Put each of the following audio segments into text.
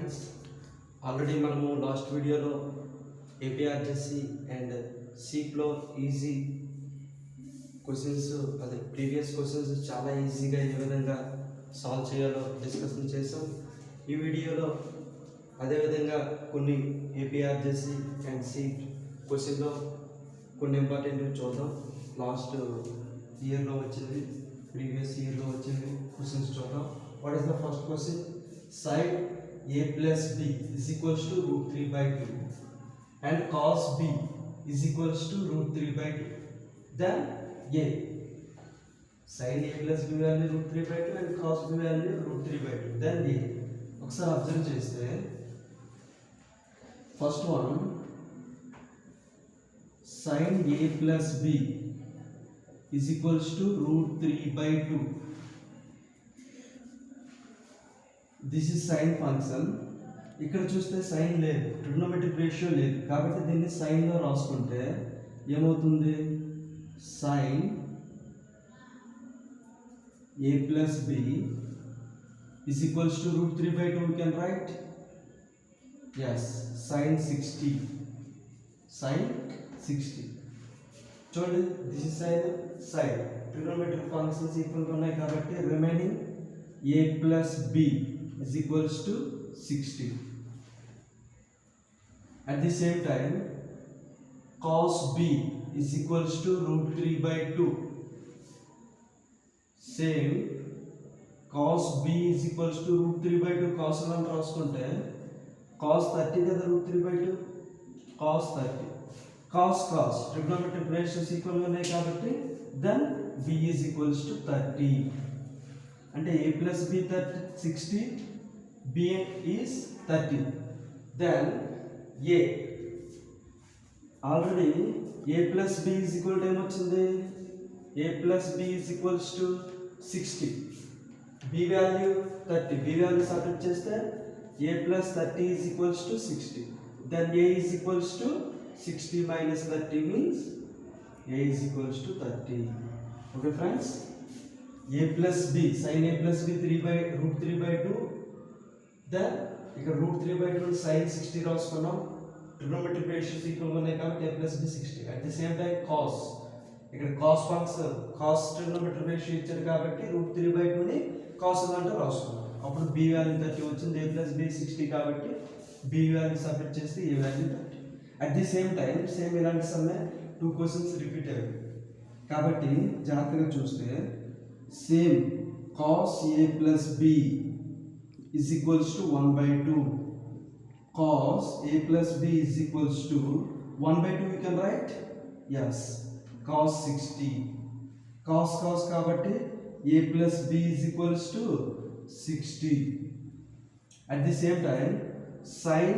Friends, already మనము last వీడియోలో ఏపీఆర్జెసి and సీప్లో easy questions అదే ప్రీవియస్ క్వశ్చన్స్ చాలా ఈజీగా ఏ విధంగా సాల్వ్ చేయాలో డిస్కషన్ చేసాం. ఈ వీడియోలో అదేవిధంగా కొన్ని ఏపీఆర్జెసి అండ్ సీప్ క్వశ్చన్లో కొన్ని ఇంపార్టెంట్ చూద్దాం. లాస్ట్ ఇయర్లో వచ్చింది, ప్రీవియస్ ఇయర్లో వచ్చింది క్వశ్చన్స్ చూద్దాం. What is the first question? Sin a plus b is equals to root 3 by 2 and cos b is equals to root 3 by 2. Then a sin a plus b value root 3 by 2 and cos b value root 3 by 2. Then a ఒకసారి observe చేస్తే first one sin a plus b is equals to root 3 by 2. This is sine function. ఇక్కడ చూస్తే sign లేదు, trigonometric ratio లేదు, కాబట్టి దీన్ని సైన్లో రాసుకుంటే ఏమవుతుంది? Sine A plus B is equals to root 3 by 2. You can write as sine 60. Sine 60 చూడండి, this is sine sine trigonometric functions ఈక్వల్గా ఉన్నాయి కాబట్టి remaining A plus B is equals to 60. At the same time, cos b is equals to root 3 by 2. Same, cos b is equals to root 3 by 2. Cos అని రాసుకుంటే cos 30 కదా root 3 by 2. cos 30. cos trigonometric ratios equal ఉన్నాయి కాబట్టి then b is equals to 30. అంటే a plus b 60, b is 30. Then a already a plus b is equal to ఏమొచ్చింది? a plus b is equals to 60, b value 30, b value subtract చేస్తే a plus 30 is equals to 60. Then a is equals to 60 minus 30 means a is equals to 30. Okay friends, a plus b sin a plus b 3 by root 3 by 2. then ఇక్కడ root 3 by 2 sin 60 రాసుకున్నాం. Trigonometric ratios equal ఉన్నాయి కాబట్టి a plus b 60. At the same time cos, ఇక్కడ cos function cos trigonometric ratio ఇచ్చారు కాబట్టి root 3 by 2 ని cos అంటే రాసుకున్నాం. అప్పుడు b వాల్యూ 30 వచ్చింది, a plus b 60 కాబట్టి b వాల్యూ సబ్ట్రాక్ట్ చేస్తే a value 30. At the same time same ఇలాంటి సమయం 2 క్వశ్చన్స్ రిపీట్ అయ్యాయి కాబట్టి జాగ్రత్తగా చూస్తే same cos a plus b is equals to 1 by 2. cos a plus b is equals to 1 by 2. you can write yes cos 60. cos కాబట్టి a plus b is equals to 60. at the same time sin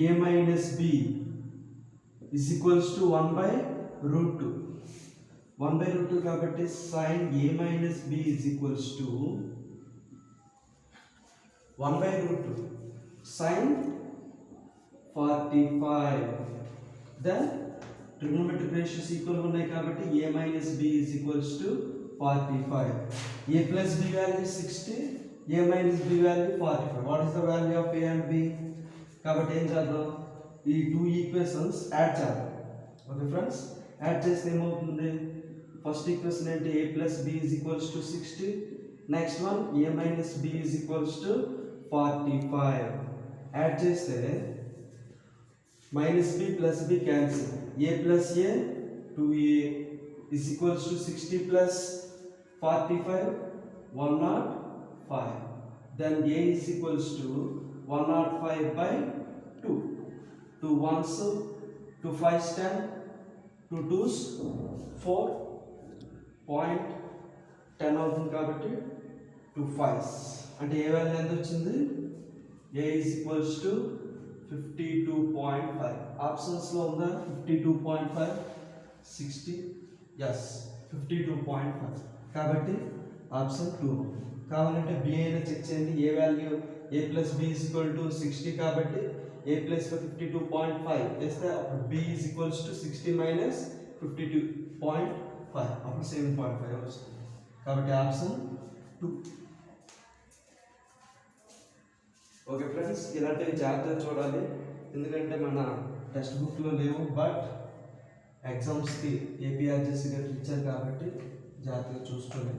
a minus b is equals to 1 by root 2. 1 by root 2 కాబట్టి sin a minus b is equals to 1 by root 2 sin 45. then trigonometric ratios equal ఉన్నాయి కాబట్టి a minus b is equals to 45. a plus b value 60, a minus b value 45. what is the value of a and b? కాబట్టి ఏం చేద్దాం, ఈ 2 equations add చేద్దాం. Okay friends, add చేస్తే ఏమవుతుంది? First equation ఏంటి? a plus b is equals to 60. Next one a minus b is equals to 45. Add చేస్తే minus b plus b cancel, a plus a 2a is equals to 60 plus 45 105. then a is equals to 105 by 2. 2 ones 2 5s 10, 2 2s 4.10 అవుతుంది కాబట్టి 2 5s అంటే ఏ value ఎంత వచ్చింది? a is equals to 52.5. Options లో ఉందా 52.5 60? yes 52.5 కాబట్టి option 2. కావాలంటే b అయినా చెక్ చేయండి. ఏ value a plus b is equal to 60 కాబట్టి a plus 52.5 వేస్తే అప్పుడు b is equals to 60 minus 52.5 అప్పుడు 7.5 వస్తుంది. కాబట్టి ఆప్షన్ 2. ఓకే ఫ్రెండ్స్, ఇలాంటివి జాగ్రత్తగా చూడాలి, ఎందుకంటే మన టెక్స్ట్ బుక్లో లేవు, బట్ ఎగ్జామ్స్కి ఏపీఆర్జెసి గట్రా ఇచ్చారు కాబట్టి జాగ్రత్తగా చూసుకోండి.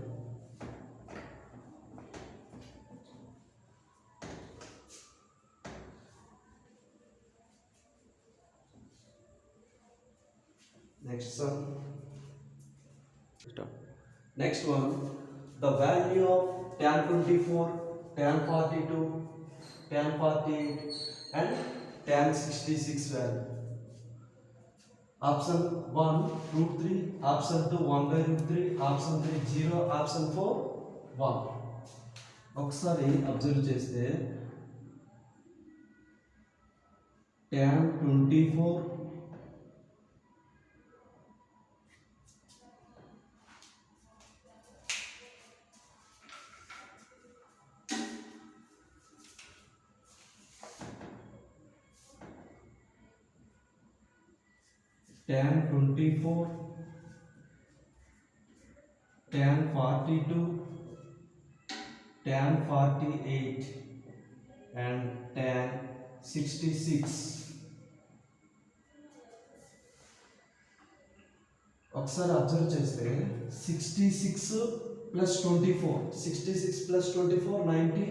Next one, the value of tan 24, tan 42, tan 48 and tan 66 value. Option 1 root 3, option 2 1 by root 3, option 3 0, option 4 1. ఒకసారి అబ్జర్వ్ చేస్తే tan 24 tan 24, tan 42, tan 48 and tan 66. ఒకసారి అబ్జర్వ్ చేస్తే 66 plus 24, 66 plus 24 90,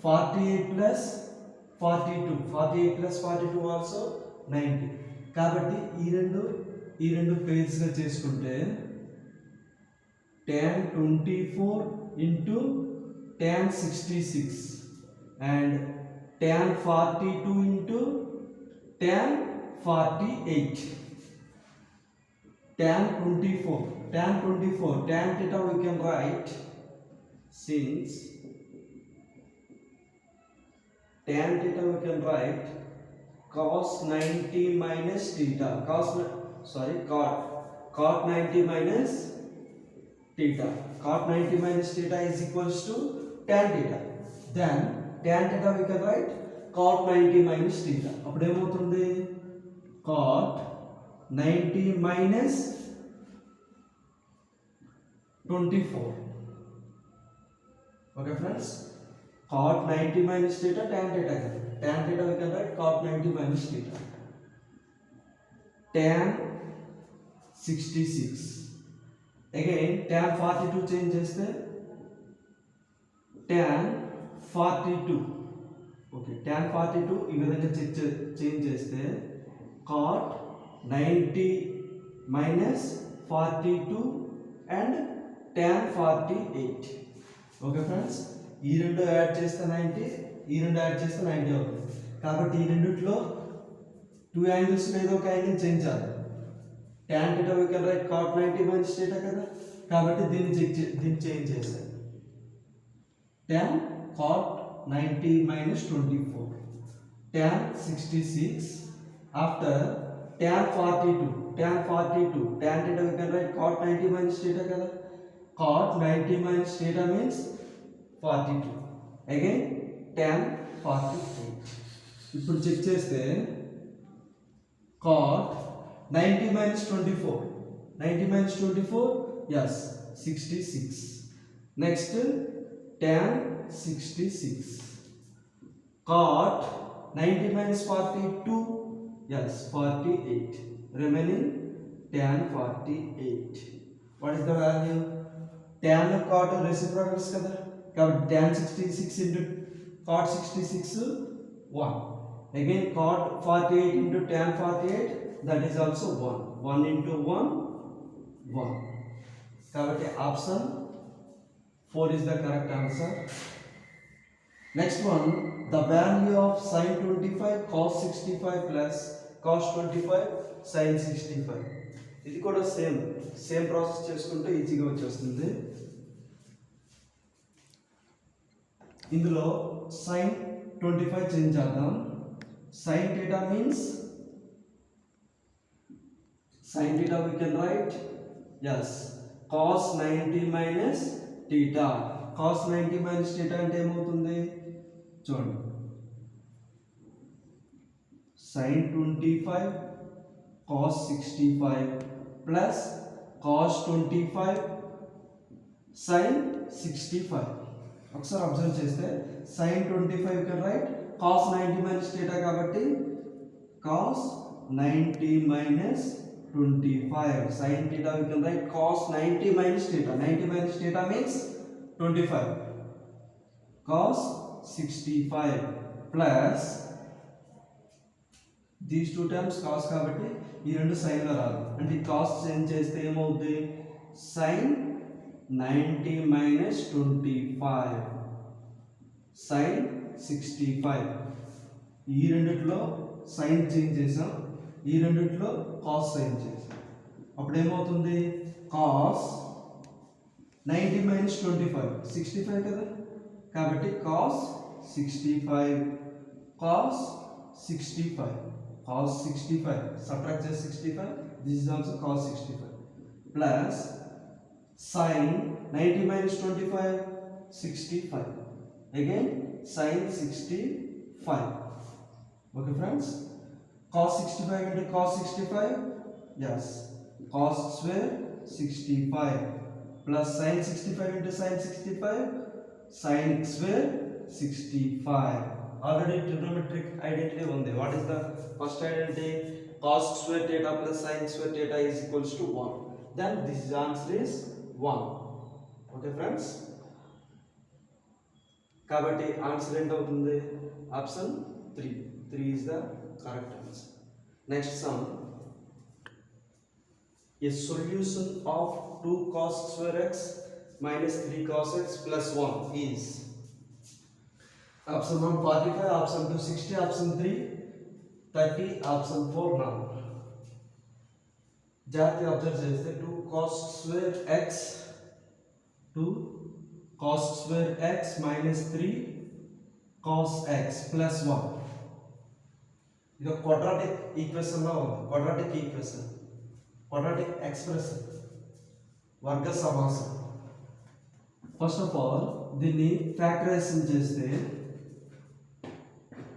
48 plus 42, 48 plus 42 also 90. కాబట్టి ఈ రెండు పేర్స్గా చేసుకుంటే tan 24 into tan 66 and tan 42 into tan 48. tan 24, tan theta we can write, since tan theta we can write cos 90 minus theta, cot 90 minus theta, cot 90 minus theta is equals to tan theta. Then tan theta we can write cot 90 minus theta. అప్పుడు ఏమవుతుంది, cot 90 minus 24. Okay friends, cot 90 minus theta, tan theta we can write cot 90 minus theta. Tan 66. Again tan 42 change చేస్తే tan 42. Okay, tan 42 ఈ విధంగా change చేస్తే cot 90 minus 42 and tan 48. Okay friends, ఈ రెండు add చేస్తే 90, ఈ రెండు యాడ్ చేస్తే 90 అవుతుంది. కాబట్టి ఈ రెండిట్లో 2 యాంగిల్స్ ఏదో ఒక యాంగిల్ చేంజ్ చేయాలి. tan theta we can write cot 90 minus theta కదా, కాబట్టి దీన్ని చేంజ్ చేస్తాను. tan cot 90 minus 24, tan 66 after tan 42, tan theta we can write cot 90 minus theta kada, cot 90 minus theta means 42, again tan 48. ఇప్పుడు check చేస్తే cot 90 minus 24, 90 minus 24, yes 66. Next tan 66, cot 90 minus 42, yes 48, remaining tan 48. What is the value? Tan cot reciprocals kada, కాబట్టి tan 66 into cot 66 1, again cot 48 into tan 48, that is also 1 into 1 1. కాబట్టి option 4 is the correct answer. Next one, the value of sin 25 cos 65 plus cos 25 sin 65. ఇది కూడా same process చేసుకుంటే ఈజీగా వచ్చేస్తుంది. ఇందులో sin 25 change చేద్దాం. sin theta means sin theta we can write, yes cos 90 minus theta. cos 90 minus theta అంటే ఏమవుతుంది చూడండి, sin 25 cos 65 plus cos 25 sin 65. ఒకసారి అబ్జర్వ్ చేస్తే sin 25 can write cos 90 minus theta కాబట్టి cos 90 minus 25 sin theta we can write cos 90 minus theta. 90 minus theta means 25 cos 65 plus these two terms cos కాబట్టి ఈ రెండు sin లో రాదు అంటే cos change చేస్తే ఏమవుతుంది sin 90 minus 25 sin 65 ఈ రెండిట్లో sin చేంజ్ చేసాం ఈ రెండిట్లో cos సైన్ చేసాం అప్పుడు ఏమవుతుంది cos 90 minus 25 65 కదా కాబట్టి cos 65 cos 65 cos 65 subtract చేసి 65 this is also cos 65 plus sin 90 minus 25 65 again sin 65 okay friends cos 65 into cos 65 yes cos square 65 plus sin 65 into sin 65 sin square 65 already trigonometric identity undi what is the first identity cos square theta plus sin square theta is equals to 1 then this answer is 1 okay friends కాబట్టి answer ఎంత అవుతుంది option 3 is the correct answer. Next sum. A solution of 2 cos square x minus 3 cos x plus 1 is option 1 45, option 2 60, option 3 30, option 4 none. జాగ్రత్తగా observe చేస్తే 2 cos square x 2 cos square x minus 3 cos x plus 1 ఇది quadratic equation లా ఉంది quadratic expression వర్గ సమాసం first of all దీన్ని factorisation చేస్తే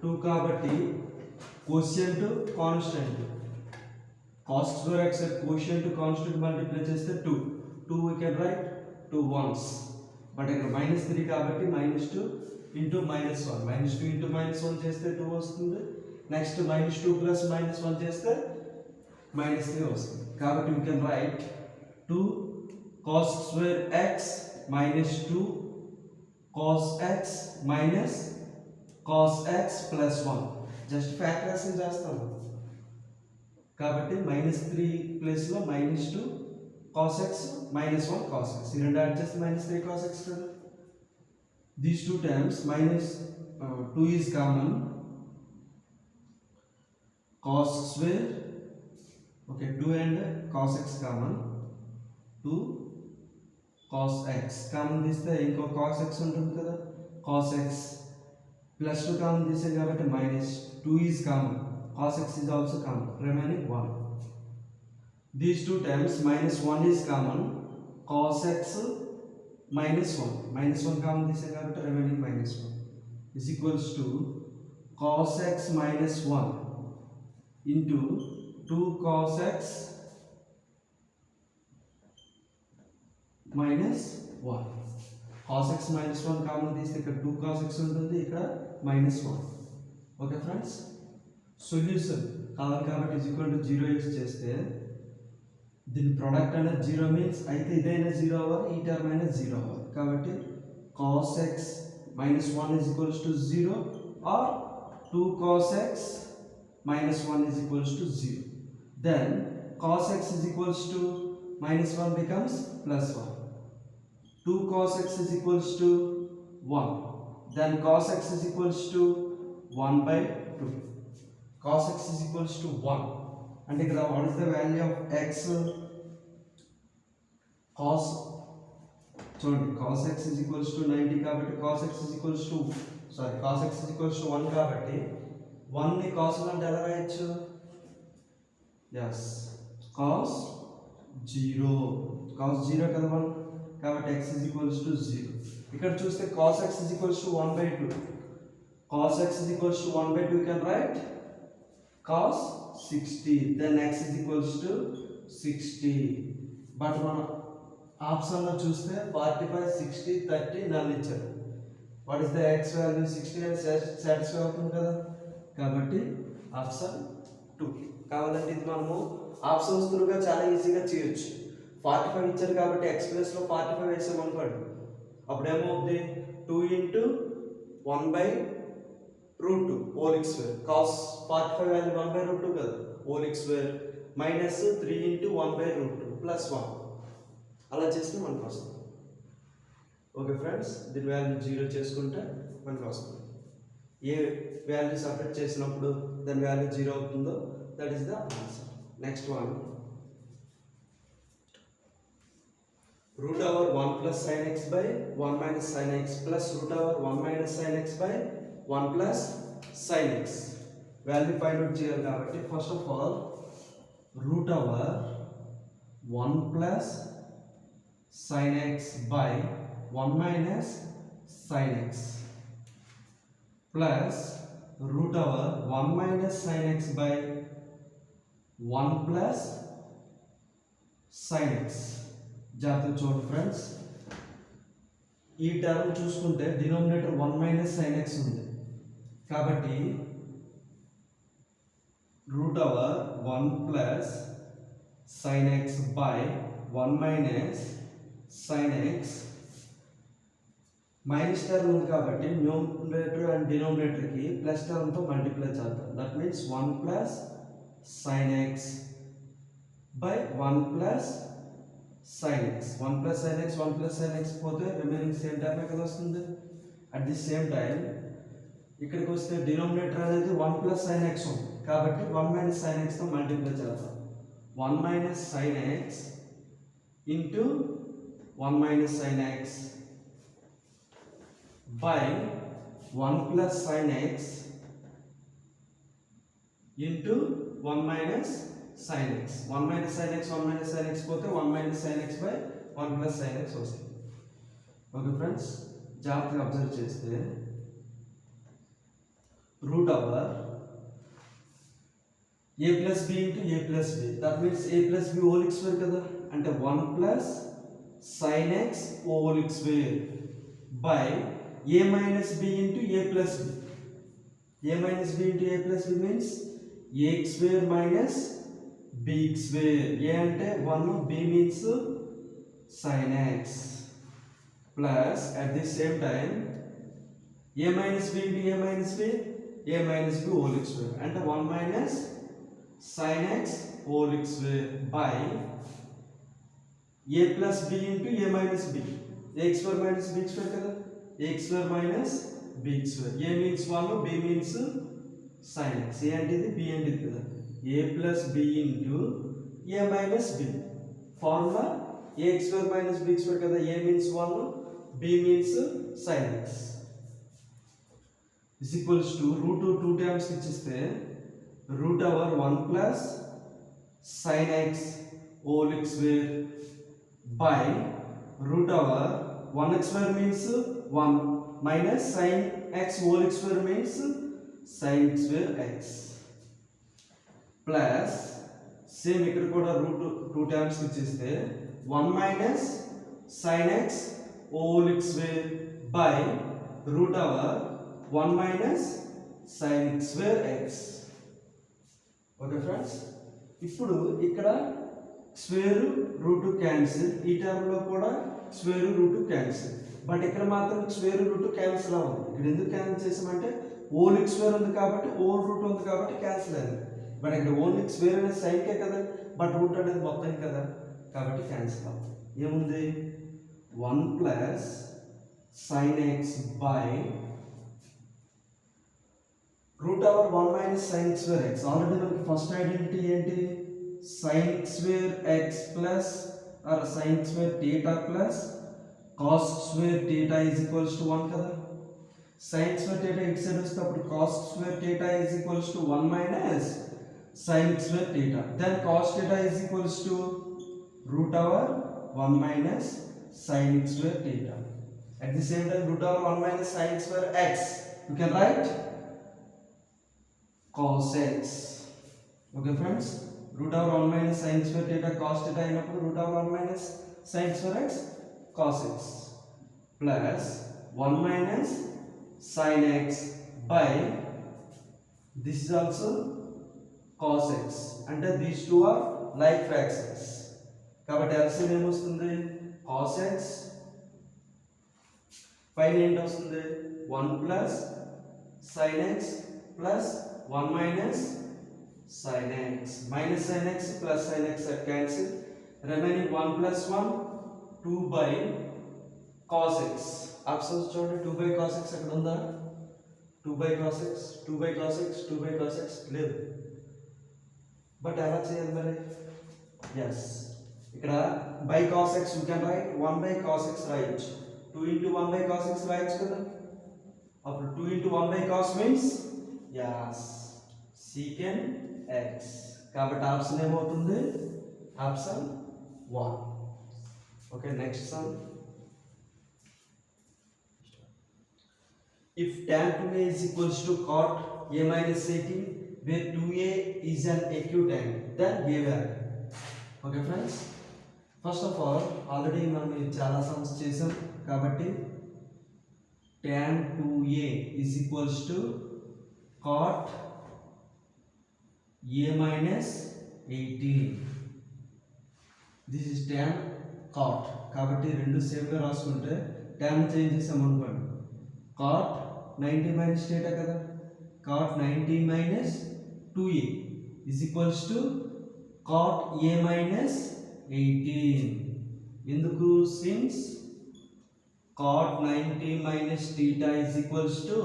2 కాబట్టి quotient constant cos square x quotient constant multiply చేస్తే 2 we can write 2 ones but ఇక్కడ -3 కాబట్టి -2 into -1 -2 into -1 చేస్తే 2 వస్తుంది నెక్స్ట్ -2 plus -1 చేస్తే -3 వస్తుంది కాబట్టి we can write 2 cos square x minus 2 cos x minus cos x plus 1 just factorization చేస్తాము కాబట్టి -3 ప్లేస్ లో -2 cos x -1 cos x ఈ రెండు యాడ్ చేస్తే -3 cos x కదా these two terms -2 is common cos square okay 2 and cos x common 2 cos x common తీస్తే ఇంకో cos x ఉంటుంది కదా cos x plus 2 common తీసే కాబట్టి -2 is common cos x is also common remaining 1 these two terms -1 is common cos x -1 common తీసే కాబట్టి remaining -1 is equals to cos x -1 into 2 cos x minus 1 cos x minus 1 common తీస్తే ఇక్కడ 2 cos x ఉంటుంది ఇక్కడ -1 okay friends solution కావాలి కాబట్టి is equal to 0x చేస్తే దీని ప్రోడక్ట్ అనేది 0 మీన్స్ అయితే ఇదైనా 0 అవ్వాలి ఈ టర్మ్ అయినా 0 అవ్వాలి కాబట్టి cos x minus 1 is equals to 0 or 2 cos x minus 1 is equals to 0 then cos x is equals to -1 becomes +1 2 cos x is equals to 1 then cos x is equals to 1/2 cos x is equals to 1 and here what is the value of x cos x is equals to 90 కాబట్టి cos x is equals to cos x is equals to 1 కాబట్టి 1 ని cos అంటే ఎలా రాయొచ్చు yes cos 0 కదా 1 కాబట్టి x is equals to 0 ఇక్కడ చూస్తే cos x is equals to 1/2 cos x is equals to 1/2 you can write cos 60 then x is equals to 60 but మన ఆప్షన్ లో చూస్తే 45 60 30 నల్ ఇచ్చారు what is the X value 60 అని satisfy అవుతుంది కదా, కాబట్టి ఆప్షన్ 2. కావాలంటే ఇది మనము ఆప్షన్స్ త్రూగా చాలా ఈజీగా చేయొచ్చు. 45 ఇచ్చారు కాబట్టి ఎక్స్ ప్లస్లో 45 వేసాం అనుకోండి, అప్పుడు ఏమవుతుంది 2 into 1/√2 whole X square, cos 45 value 1/√2 కదా, whole X square minus 3 into 1/√2 plus 1 అలా చేస్తే మనకు వస్తుంది. ఓకే ఫ్రెండ్స్, దీని వాల్యూ 0 చేసుకుంటే మనకు వస్తుంది. ఏ వాల్యూ సపరేట్ చేసినప్పుడు దాని వాల్యూ 0 అవుతుందో that is the answer. Next one, root over 1 plus sin x by 1 minus sin x plus root over 1 minus sin x by 1 plus sin x. Value find out చేయాలి కాబట్టి first of all root over 1 plus sin x by 1 minus sin x plus root over 1 minus sin x by 1 plus sin x. జాగ్రత్తగా చూడండి friends, ఈ term చూసుకుంటే denominator 1 minus sign X ఉంది కాబట్టి route over 1 plus sign X by 1 minus sign X, minus term ఉంది కాబట్టి numerator and డినామినేటర్కి plus టర్మ్తో multiply చేద్దాం. That means 1 plus sign X by 1 plus sin x. 1 plus sin x 1 plus sin x పోతే remaining same term కదా వస్తుంది. At the same time ఇక్కడికి వస్తే denominator అనేది 1 plus sin x ఉంది కాబట్టి 1 minus sin x తో మల్టిప్లై చేద్దాం. 1 minus sin x into 1 minus sin x by 1 plus sin x into 1 minus sin x. 1 minus sin x 1 minus sin x పోతే 1 minus sin x by 1 plus sin x వస్తుంది. Okay friends, జాగ్రత్తగా observe చేస్తే root over a plus b into a plus b, that means a plus b whole X square కదా, అంటే 1 plus sin x whole X square by a minus b into a plus b. a minus b into a plus b means a square minus b square. a అంటే 1, b means sin x plus at the same time a minus b into a minus b, a minus b whole square అంటే 1 minus sin x whole square by a plus b into a minus b, a square minus b square కదా, a square minus b square. a means 1, b means sin x, a అంటే ఇది, b అంటే ఇది కదా, a plus b into a minus b. Formula a square minus b square కదా, a means 1, b means sin x is equals to root 2 times ఇచ్చిస్తే root over 1 plus sin x whole square by root over 1 square means 1 minus sin x whole square means sin square x plus same ఇక్కడ కూడా route 2 times ఇచ్చేస్తే 1 minus sin x whole square by root over 1 minus sin square x. Okay friends, ఇప్పుడు ఇక్కడ square root cancel, ఈ టర్మ్లో కూడా square root cancel, but ఇక్కడ మాత్రం స్క్వేర్ రూట్ క్యాన్సిల్ అవ్వదు. ఇక్కడ ఎందుకు క్యాన్సిల్ చేసామంటే హోల్ స్క్వేర్ ఉంది కాబట్టి, హోల్ రూట్ ఉంది కాబట్టి క్యాన్సిల్ అయింది. బట్ ఇక్కడ ఓన్లీ స్క్వేర్ అనేది సైన్కే కదా, బట్ రూట్ అనేది మొత్తం కదా, కాబట్టి క్యాన్సిల్ అవుతుంది. ఏముంది 1 plus sin x by root over 1 minus sin square x. Already మనకి ఫస్ట్ ఐడెంటిటీ ఏంటి, sin square x plus or sin square theta plus cos square theta is equals to 1 కదా. sin square theta ఇటు side వస్తే అప్పుడు cos square theta is equals to 1 minus sin square theta, then cos theta is equals to root over 1 minus sin square theta. At the same time root over 1 minus sin square x, you can write cos x. Okay friends, root over 1 minus sin square theta cos theta అయినప్పుడు root over 1 minus sin square x cos x plus 1 minus sin x by this is also cos x. అంటే these two are like fractions. కాబట్టి LCM ఏమొస్తుంది cos x పైన ఏంటి వస్తుంది 1 plus sin x plus 1 minus sin x minus sin x plus sin x are cancelled, remaining 1 plus 1 2 by cos x. Options చూడండి 2 by cos x ఎక్కడ ఉందా 2 by cos x 2 by cos x 2 by cos x లేదు. But ఎలా చేయాలి మరి yes ఇక్కడ by cos x you can write 1 by cos x రాయొచ్చు 2 into 1 by cos x రాయొచ్చు కదా. అప్పుడు 2 into 1 by cos means yes secant x. కాబట్టి ఆప్షన్ ఏమవుతుంది option 1. Okay next some. if tan 2a is equals to cot a minus 18 where 2a is an acute angle then a value. Okay friends first of all already మనం చాలా sums చేసాం కాబట్టి tan 2a is equals to cot a minus 18. this is tan cot కాబట్టి రెండు same గా రాసుకుంటే tan change చేసాం అనుకోండి cot 90 minus theta కదా cot 90 minus 2a is equals to cot a minus 18. ఎందుకు since cot 90 minus theta is equals to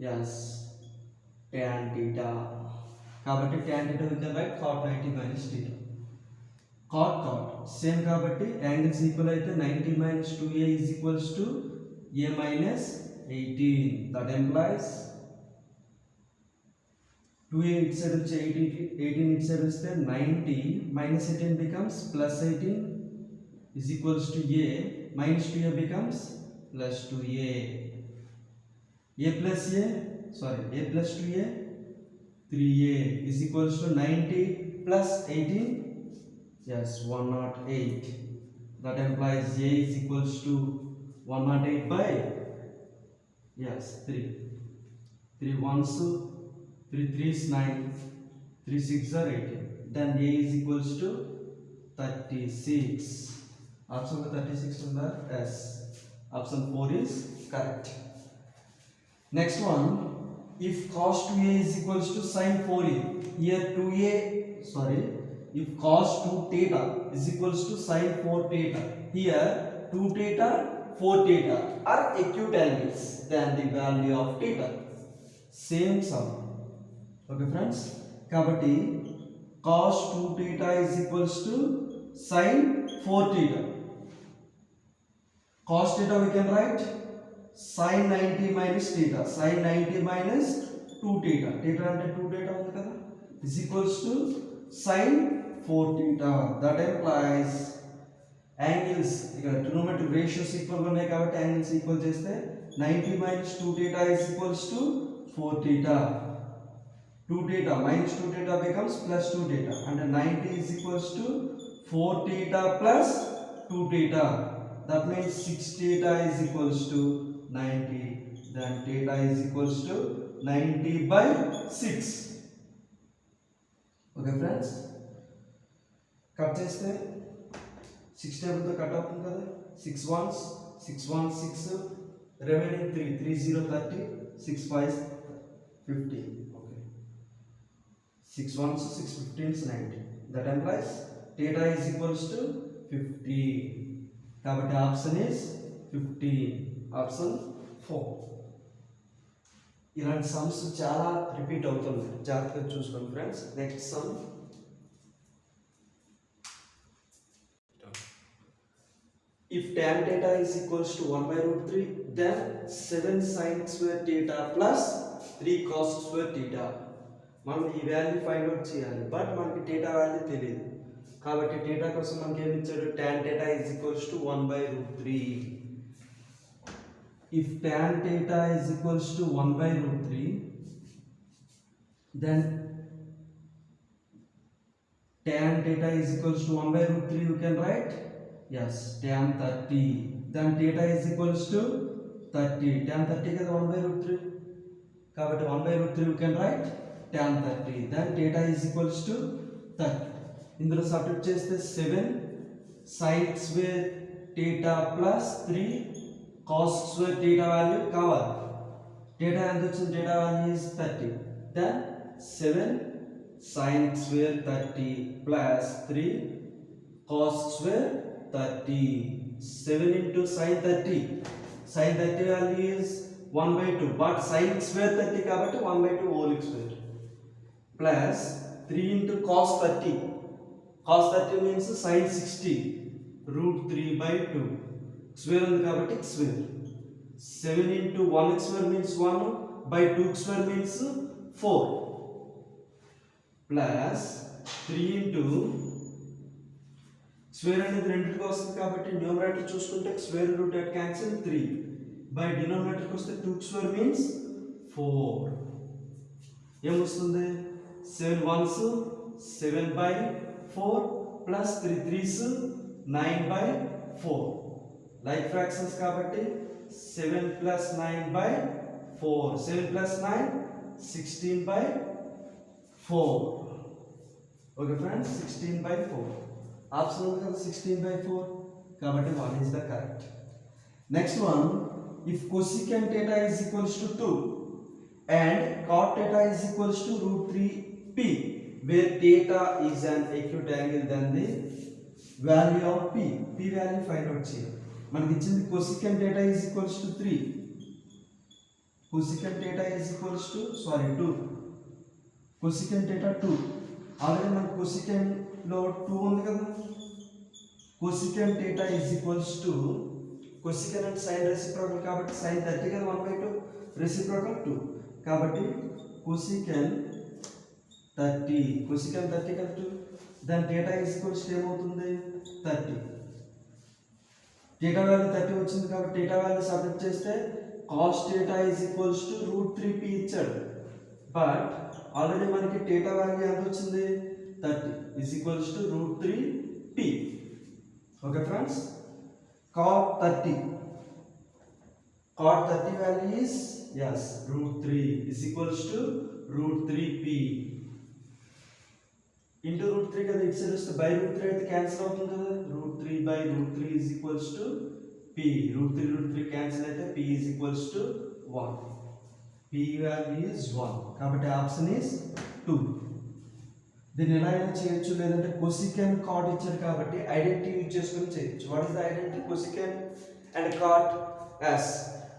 yes tan theta. కాబట్టి tan theta we can write cot 90 minus theta. cot same కాబట్టి angles equal అయితే 90 minus 2a is equals to a minus 18. that implies 2a it side వచ్చి 18 it side వస్తే 90 minus 18 becomes plus 18 is equals to a minus 2a becomes plus 2a. a plus 2a 3a is equals to 90 plus 18 yes 108. that implies a is equals to 108 by yes 3 ones 3 3s 9 3 6 are 18. then a is equals to 36. option 36 ఉందా yes option 4 is correct. next one if cos 2a is equals to sin 4a here 2a if cos 2 theta is equals to sin 4 theta here 2 theta 4 theta are acute angles then the value of theta same sum. okay friends కాబట్టి cos 2 theta is equals to sin 4 theta. cos theta we can write sin 90 minus theta sin 90 minus 2 theta theta అంటే 2 theta ఉంది కదా is equals to sin 4 theta. that implies angles ఇక్కడ trigonometric ratios equal గా ఉన్నాయి కాబట్టి angles equal చేస్తే 90 minus 2 theta is equals to 4 theta. 2 theta minus 2 theta becomes plus 2 theta and 90 is equals to 4 theta plus 2 theta. that means 6 theta is equals to 90. then theta is equals to 90 by 6. okay friends cut చేస్తే 6 table తో cut అవుతుంది కదా 6 ones 6 remaining 3 0 30 6 5 50. okay 6 ones 6 15s 90. that implies theta is equals to 50. కాబట్టి option is 50 option 4. ఇలాంటి sums చాలా repeat అవుతుంది జాగ్రత్తగా చూసుకోండి friends. Next some if tan theta is equals to 1 by root 3 then 7 sin square theta plus 3 cos square theta. మనం ఈ value find out చేయాలి but మనకి theta వాల్యూ తెలియదు కాబట్టి theta కోసం మనకి ఏమి ఇచ్చాడు tan theta is equals to 1 by root 3. if tan theta is equals to 1 by root 3 then tan theta is equals to 1 by root 3 you can write yes tan 30. then theta is equals to 30. Tan 30 కదా 1 by root 3. కాబట్టి 1 by root 3 we can write tan 30. Then theta is equals to 30. ఇందులో substitute చేస్తే 7 sin square theta plus 3 cos square theta value కావాలి. theta ఎంత వచ్చింది? theta value is 30. Then 7 sin square 30 plus 3 cos square 30. 7 into sin 30. Sin 30 value is 1 by 2. But sin square 30 కాబట్టి 1 by 2 whole square. Plus 3 into cos 30. Cos 30 means sin 60. Root 3 by 2. Square ఉంది కాబట్టి square. 7 into 1 square means 1 by 2 square means 4. Plus 3 into square అనేది రెండింటికి వస్తుంది కాబట్టి numerator చూసుకుంటే square root at cancel 3 by డినోమినేటర్కి వస్తే 2 స్క్వేర్ మీన్స్ 4. ఏమొస్తుంది? 7 1s 7 by 4 plus 3 3s 9 by 4. Like fractions కాబట్టి 7 plus 9 by 4. 7 plus 9 16 by 4. Okay friends, 16 by 4. Option ఉంది కదా 16 by 4. కాబట్టి 1 is the correct. Next one, if cosecant theta is equals to 2 and cot theta is equals to root 3p, where theta is an acute angle, then the value of p value find out చేయాలి. మనకి ఇచ్చింది cosecant theta is equals to 3. cosecant theta is equals to 2. cosecant theta 2. Already మనకు cosecant లో 2 ఉంది కదా. cosecant theta is equals to cosecant అంటే sin reciprocal కాబట్టి sin 30 కదా 1 by 2 reciprocal 2 కాబట్టి cosecant 30 కదా 2. దాని theta is equals to ఏమవుతుంది? 30. theta వాల్యూ 30 వచ్చింది కాబట్టి theta వాల్యూ సబ్స్టిట్యూట్ చేస్తే cos theta is equals to root 3p ఇచ్చాడు. బట్ ఆల్రెడీ మనకి theta వాల్యూ ఎంత వచ్చింది? 30 is equals to root 3p. Okay friends, cot 30 value is yes root 3 is equals to root 3p into root 3 కదా. ఇటు side వస్తే by root 3 అయితే cancel అవుతుంది కదా. root 3 by root 3 is equals to p. root 3 cancel అయితే p is equals to 1. p value is 1 కాబట్టి option is 2. దీన్ని ఎలా అయినా చేయొచ్చు, లేదంటే cosecant cot ఇచ్చారు కాబట్టి ఐడెంటిటీ యూజ్ చేసుకొని చేయొచ్చు. What is the identity? cosecant and cot as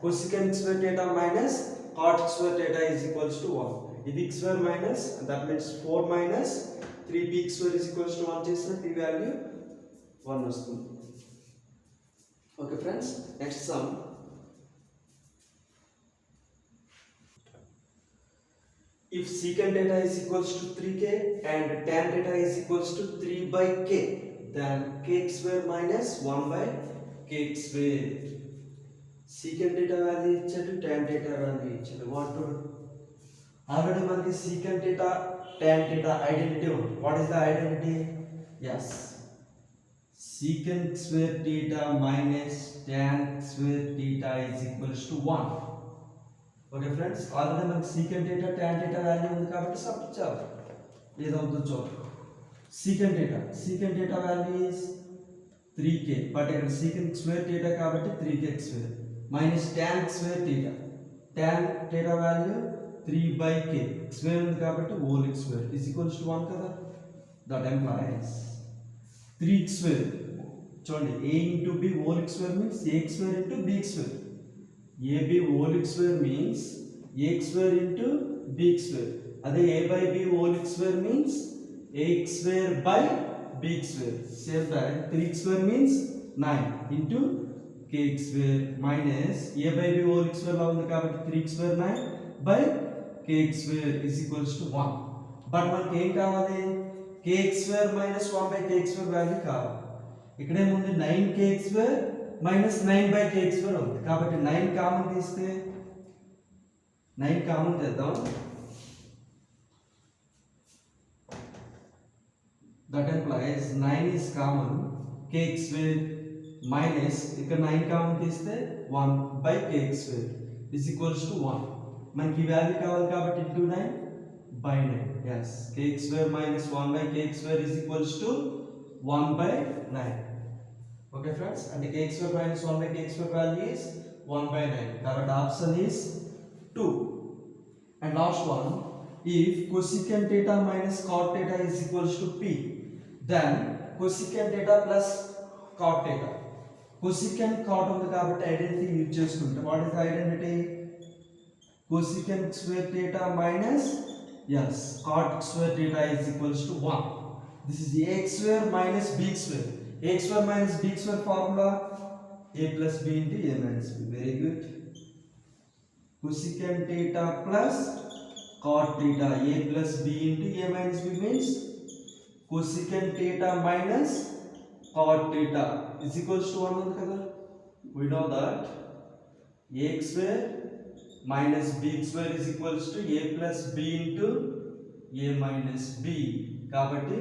cosecant square theta minus cot square theta is equals to 1. ఇది square minus that means 4 minus 3p square is equals to 1 చేసిన p value 1 వస్తుంది. Okay friends, next some. If secant theta is equals to 3k and tan theta is equals to 3 by k, then k square minus 1 by k square. Secant theta value ఇచ్చాడు, tan theta value ఇచ్చాడు. What to? Already మనకి secant theta tan theta identity ఉంది. What is the identity? yes secant square theta minus tan square theta is equals to 1. Okay friends, already మనకి secant theta tan theta value ఉంది కాబట్టి substitute చేయాలి. ఏదవుతుందో చూద్దాం. secant theta value is 3k, but ఇక్కడ secant square theta కాబట్టి 3k square minus tan square theta. tan theta value 3 by k square ఉంది కాబట్టి whole square is equals to 1 కదా. That employees 3 square. చూడండి, a into b whole square means a square into b square. ab whole square means a square into b square. అదే a by b whole square means a square by b square. Same time 3 square means 9 into k square minus a by b whole square లా ఉంది కాబట్టి 3 square 9 by k square is equals to 1. But మనకి ఏం కావాలి? k square minus 1 by k square value కావాలి. ఇక్కడేముంది 9k square minus 9 by k square ఉంది కాబట్టి 9 common తీస్తే 9 common చేద్దాం. That employees 9 is common, k square minus ఇక్కడ 9 కామన్ తీస్తే 1/kx² ఇస్ ఈక్వల్స్ టు 1. మనకి వాల్యూ కావాలి కాబట్టి into 9/9. yes kx² minus 1/kx² is equals to 1/9. okay friends, and kx² minus 1/kx² value is 1/9. Correct option is 2. And last one, if cosecant theta minus cot theta is equals to p, then cosecant theta plus cot theta. Cosecant cot ఉంది కాబట్టి identity use చేసుకుంటాం. What is the identity? cosecant square theta minus yes cot square theta is equals to 1. This is ax square minus b square. Ax square minus b square formula a plus b into a minus b. Very good. Cosecant theta plus cot theta a plus b into a minus b means cosecant theta minus cot theta is equals to 1 ఉంది కదా. We know that ax square minus b square is equals to a plus b into a minus b. కాబట్టి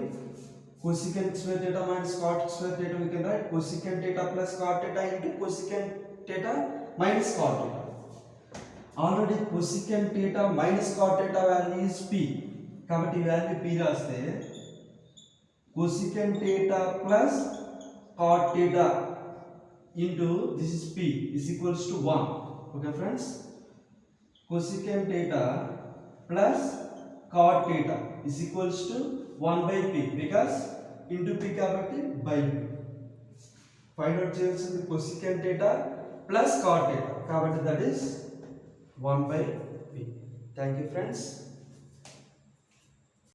cosecant square theta minus cot square theta we can write cosecant theta plus cot theta into cosecant theta minus cot theta. Already cosecant theta minus cot theta value is p. కాబట్టి value p రాస్తే cosecant theta plus cot theta into this is p is equals to 1. Okay friends, cosecant theta plus cot theta is equals to 1/p because into p కాబట్టి by p. Find out చేయాల్సింది cosecant theta plus cot theta కాబట్టి that is 1/p. Thank you friends.